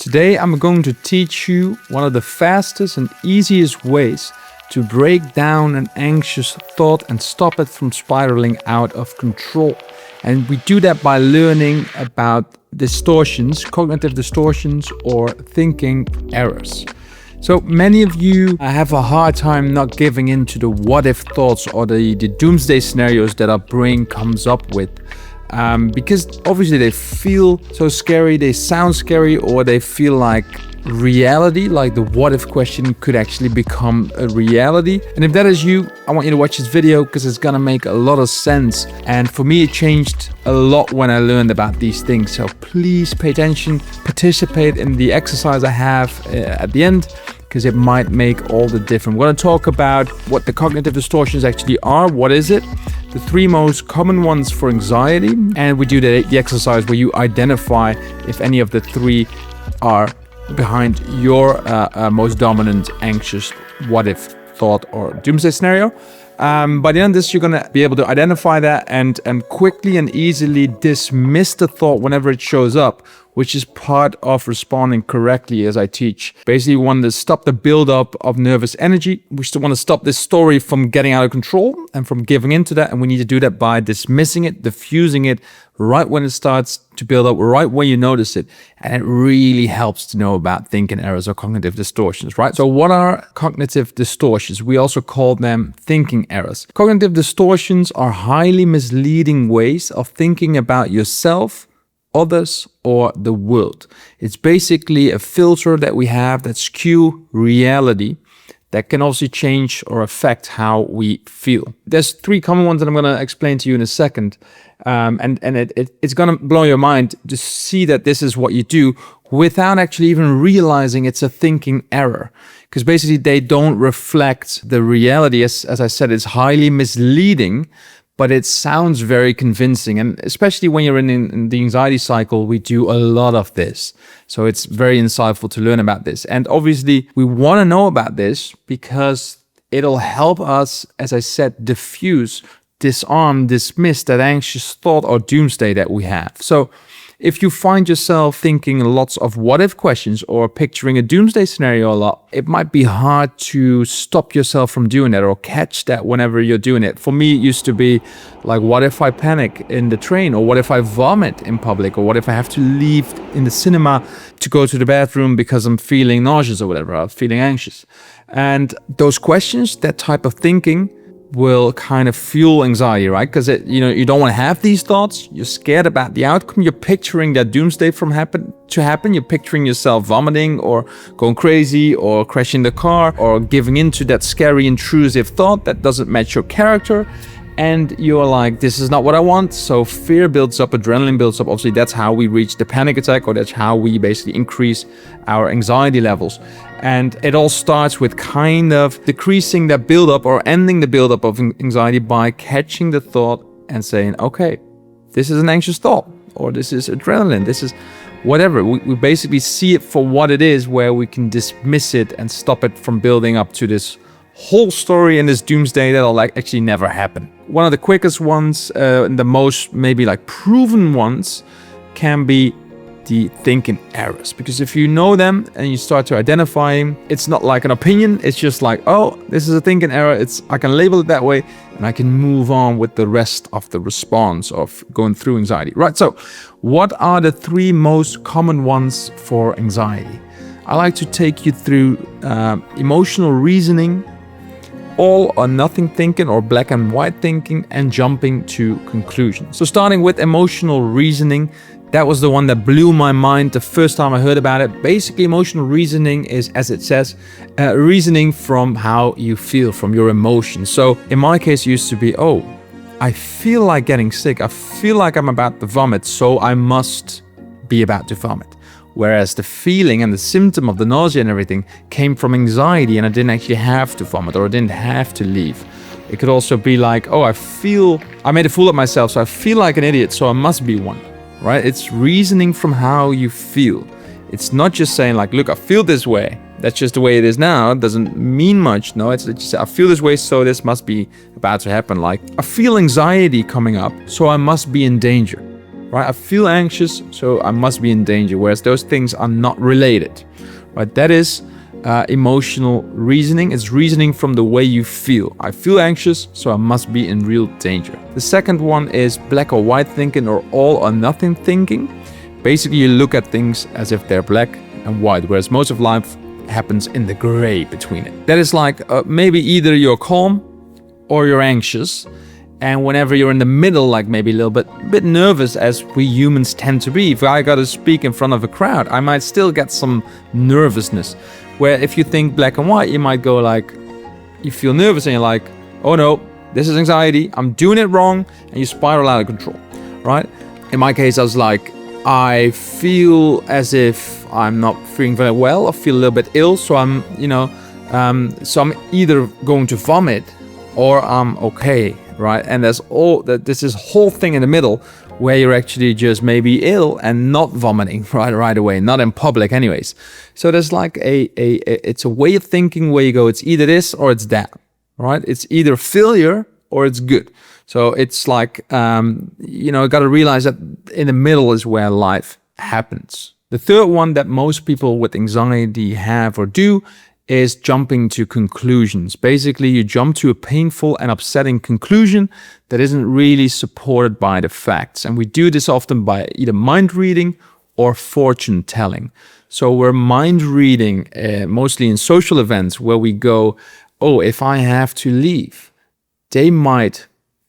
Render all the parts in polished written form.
Today I'm going to teach you one of the fastest and easiest ways to break down an anxious thought and stop it from spiraling out of control. And we do that by learning about distortions, cognitive distortions, or thinking errors. So many of you have a hard time not giving in to the what if thoughts or the doomsday scenarios that our brain comes up with. Because obviously they feel so scary, they sound scary, or they feel like reality, like the what if question could actually become a reality. And if that is you, I want you to watch this video because it's gonna make a lot of sense. And for me, it changed a lot when I learned about these things. So please pay attention, participate in the exercise I have at the end, because it might make all the difference. We're gonna talk about what the cognitive distortions actually are, what is it, the three most common ones for anxiety, and we do the exercise where you identify if any of the three are behind your most dominant anxious what if thought or doomsday scenario. By the end of this, you're gonna be able to identify that and quickly and easily dismiss the thought whenever it shows up, which is part of responding correctly as I teach. Basically, we want to stop the buildup of nervous energy. We still want to stop this story from getting out of control and from giving into that. And we need to do that by dismissing it, diffusing it right when it starts to build up, right when you notice it. And it really helps to know about thinking errors or cognitive distortions, right? So what are cognitive distortions? We also call them thinking errors. Cognitive distortions are highly misleading ways of thinking about yourself, others, or the world. It's basically a filter that we have that skew reality that can also change or affect how we feel. There's three common ones that I'm going to explain to you in a second. It's going to blow your mind to see that this is what you do without actually even realizing it's a thinking error. Because basically they don't reflect the reality. As I said, it's highly misleading, but it sounds very convincing. And especially when you're in the anxiety cycle, we do a lot of this. So it's very insightful to learn about this. And obviously we want to know about this because it'll help us, as I said, diffuse, disarm, dismiss that anxious thought or doomsday that we have. So if you find yourself thinking lots of what if questions or picturing a doomsday scenario a lot, it might be hard to stop yourself from doing that or catch that whenever you're doing it. For me, it used to be like, what if I panic in the train, or what if I vomit in public, or what if I have to leave in the cinema to go to the bathroom because I'm feeling nauseous or whatever, I'm feeling anxious. And those questions, that type of thinking, will kind of fuel anxiety, right? Because you don't want to have these thoughts. You're scared about the outcome. You're picturing that doomsday to happen. You're picturing yourself vomiting or going crazy or crashing the car or giving into that scary intrusive thought that doesn't match your character. And you're like, this is not what I want. So fear builds up, adrenaline builds up. Obviously, that's how we reach the panic attack, or that's how we basically increase our anxiety levels. And it all starts with kind of decreasing that buildup or ending the buildup of anxiety by catching the thought and saying, okay, this is an anxious thought, or this is adrenaline, this is whatever. We basically see it for what it is, where we can dismiss it and stop it from building up to this whole story in this doomsday that'll actually never happen. One of the quickest ones, and the most maybe proven ones, can be the thinking errors. Because if you know them and you start to identify them, it's not like an opinion, it's just like, oh, this is a thinking error, I can label it that way, and I can move on with the rest of the response of going through anxiety. Right, so what are the three most common ones for anxiety? I like to take you through emotional reasoning, all or nothing thinking, or black and white thinking, and jumping to conclusions. So starting with emotional reasoning, that was the one that blew my mind the first time I heard about it. Basically, emotional reasoning is, as it says, reasoning from how you feel, from your emotions. So in my case, it used to be, oh, I feel like getting sick. I feel like I'm about to vomit, so I must be about to vomit. Whereas the feeling and the symptom of the nausea and everything came from anxiety, and I didn't actually have to vomit, or I didn't have to leave. It could also be like, oh, I made a fool of myself, so I feel like an idiot, so I must be one. Right? It's reasoning from how you feel. It's not just saying like, look, I feel this way. That's just the way it is now. It doesn't mean much. No, it's just, I feel this way, so this must be about to happen. Like, I feel anxiety coming up, so I must be in danger. right? I feel anxious, so I must be in danger, whereas those things are not related, right? That is emotional reasoning. It's reasoning from the way you feel. I feel anxious, so I must be in real danger. The second one is black or white thinking, or all or nothing thinking. Basically, you look at things as if they're black and white, whereas most of life happens in the gray between it. That is like maybe either you're calm or you're anxious. And whenever you're in the middle, like maybe a little bit nervous, as we humans tend to be. If I got to speak in front of a crowd, I might still get some nervousness. Where if you think black and white, you might go like, you feel nervous and you're like, oh no, this is anxiety, I'm doing it wrong, and you spiral out of control, right? In my case, I was like, I feel as if I'm not feeling very well, I feel a little bit ill, so I'm, so I'm either going to vomit or I'm okay. Right, and there's this whole thing in the middle where you're actually just maybe ill and not vomiting right away, not in public, anyways. So there's like it's a way of thinking where you go, it's either this or it's that, right? It's either failure or it's good. So it's like you got to realize that in the middle is where life happens. The third one that most people with anxiety have or do is jumping to conclusions. Basically, you jump to a painful and upsetting conclusion that isn't really supported by the facts. And we do this often by either mind reading or fortune telling. So we're mind reading mostly in social events where we go, oh, if I have to leave, they might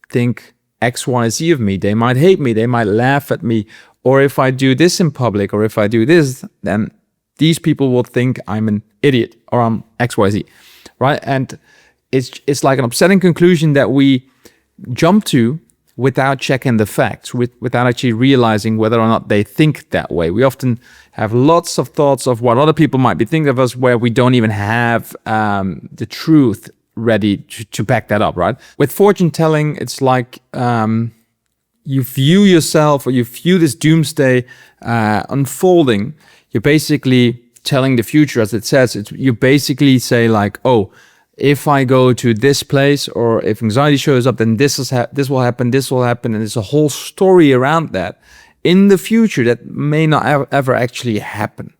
think X, Y, Z of me. They might hate me. They might laugh at me. Or if I do this in public, or if I do this, then these people will think I'm an idiot or I'm XYZ, right? And it's like an upsetting conclusion that we jump to without checking the facts, without actually realizing whether or not they think that way. We often have lots of thoughts of what other people might be thinking of us where we don't even have the truth ready to back that up, right? With fortune telling, it's like you view yourself, or you view this doomsday unfolding. You're basically telling the future, as it says. You basically say like, oh, if I go to this place, or if anxiety shows up, then this will happen, and there's a whole story around that in the future that may not ever actually happen,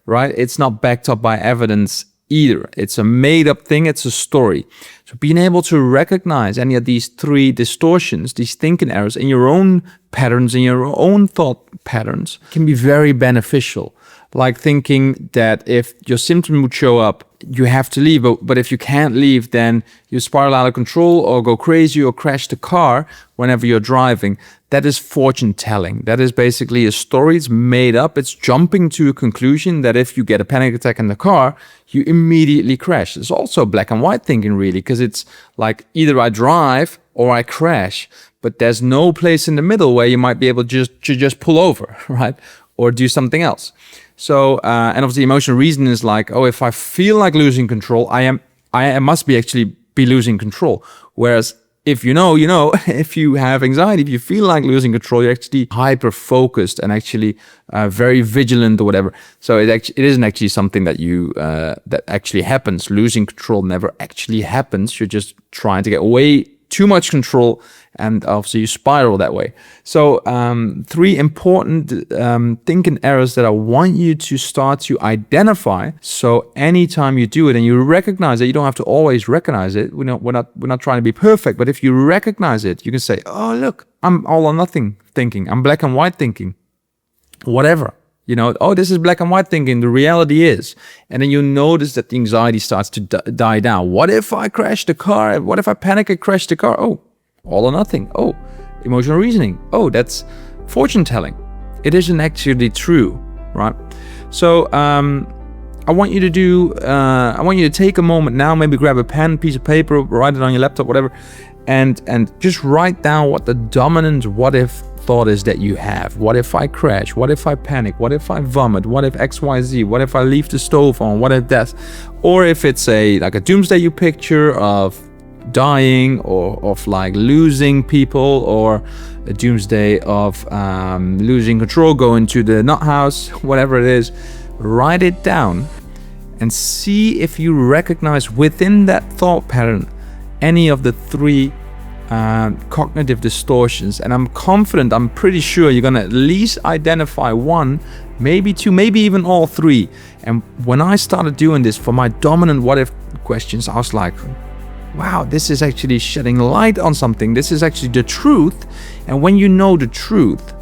right? It's not backed up by evidence either. It's a made-up thing. It's a story. So being able to recognize any of these three distortions, these thinking errors in your own patterns, in your own thought patterns, can be very beneficial. Like thinking that if your symptom would show up, you have to leave, but if you can't leave, then you spiral out of control or go crazy or crash the car whenever you're driving. That is fortune telling. That is basically a story. It's made up. It's jumping to a conclusion that if you get a panic attack in the car, you immediately crash. It's also black and white thinking, really, because it's like either I drive or I crash, but there's no place in the middle where you might be able to just pull over, right? Or do something else. So, and obviously emotional reasoning is like, oh, if I feel like losing control, I must be losing control. Whereas if you know, if you have anxiety, if you feel like losing control, you're actually hyper focused and actually very vigilant or whatever. So it isn't actually something that that actually happens. Losing control never actually happens. You're just trying to get way too much control, and obviously you spiral that way. So three important thinking errors that I want you to start to identify. So anytime you do it and you recognize it, you don't have to always recognize it. We're not trying to be perfect, but if you recognize it, you can say, oh, look, I'm all or nothing thinking. I'm black and white thinking, whatever. Oh, this is black and white thinking. The reality is. And then you notice that the anxiety starts to die down. What if I crash the car? What if I panic and crash the car? Oh, all or nothing. Oh, emotional reasoning. Oh, that's fortune telling. It isn't actually true, right? So I want you to take a moment now, maybe grab a pen, piece of paper, write it on your laptop, whatever, and just write down what the dominant what if thought is that you have. What if I crash? What if I panic? What if I vomit? What if XYZ? What if I leave the stove on? What if that? Or if it's like a doomsday you picture of dying, or of like losing people, or a doomsday of losing control, going to the nut house, whatever it is, write it down and see if you recognize within that thought pattern any of the three cognitive distortions, and I'm confident, I'm pretty sure you're gonna at least identify one, maybe two, maybe even all three. And when I started doing this for my dominant what if questions, I was like, wow, this is actually shedding light on something. This is actually the truth. And when you know the truth,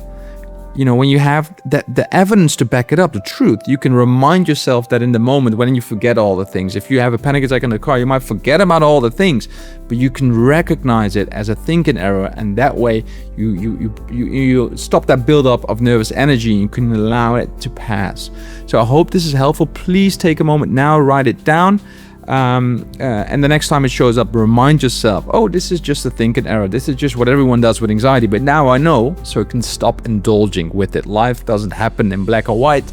you know, when you have the evidence to back it up, the truth, you can remind yourself that in the moment when you forget all the things. If you have a panic attack in the car, you might forget about all the things, but you can recognize it as a thinking error, and that way you stop that buildup of nervous energy and you can allow it to pass. So I hope this is helpful. Please take a moment now, write it down. And the next time it shows up, remind yourself, oh, this is just a thinking error. This is just what everyone does with anxiety. But now I know, so I can stop indulging with it. Life doesn't happen in black or white.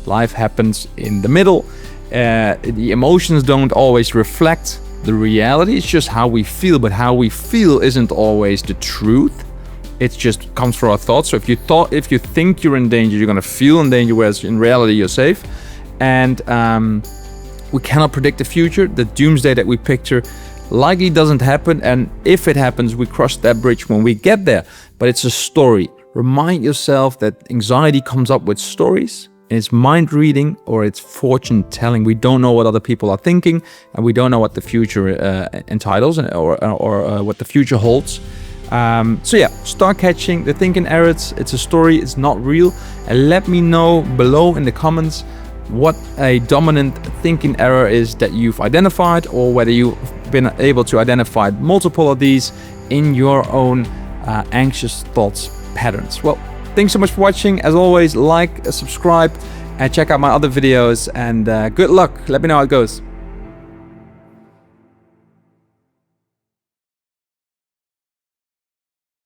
Life happens in the middle. The emotions don't always reflect the reality. It's just how we feel. But how we feel isn't always the truth. It just comes from our thoughts. So if you think you're in danger, you're going to feel in danger, whereas in reality you're safe. And we cannot predict the future. The doomsday that we picture likely doesn't happen, and if it happens, we cross that bridge when we get there. But it's a story. Remind yourself that anxiety comes up with stories. It's mind reading or it's fortune telling. We don't know what other people are thinking, and we don't know what the future entitles or what the future holds. So yeah, start catching the thinking errors. It's a story. It's not real. And let me know below in the comments what a dominant thinking error is that you've identified, or whether you've been able to identify multiple of these in your own anxious thoughts patterns. Well, thanks so much for watching. As always, like, subscribe, and check out my other videos, and good luck. Let me know how it goes.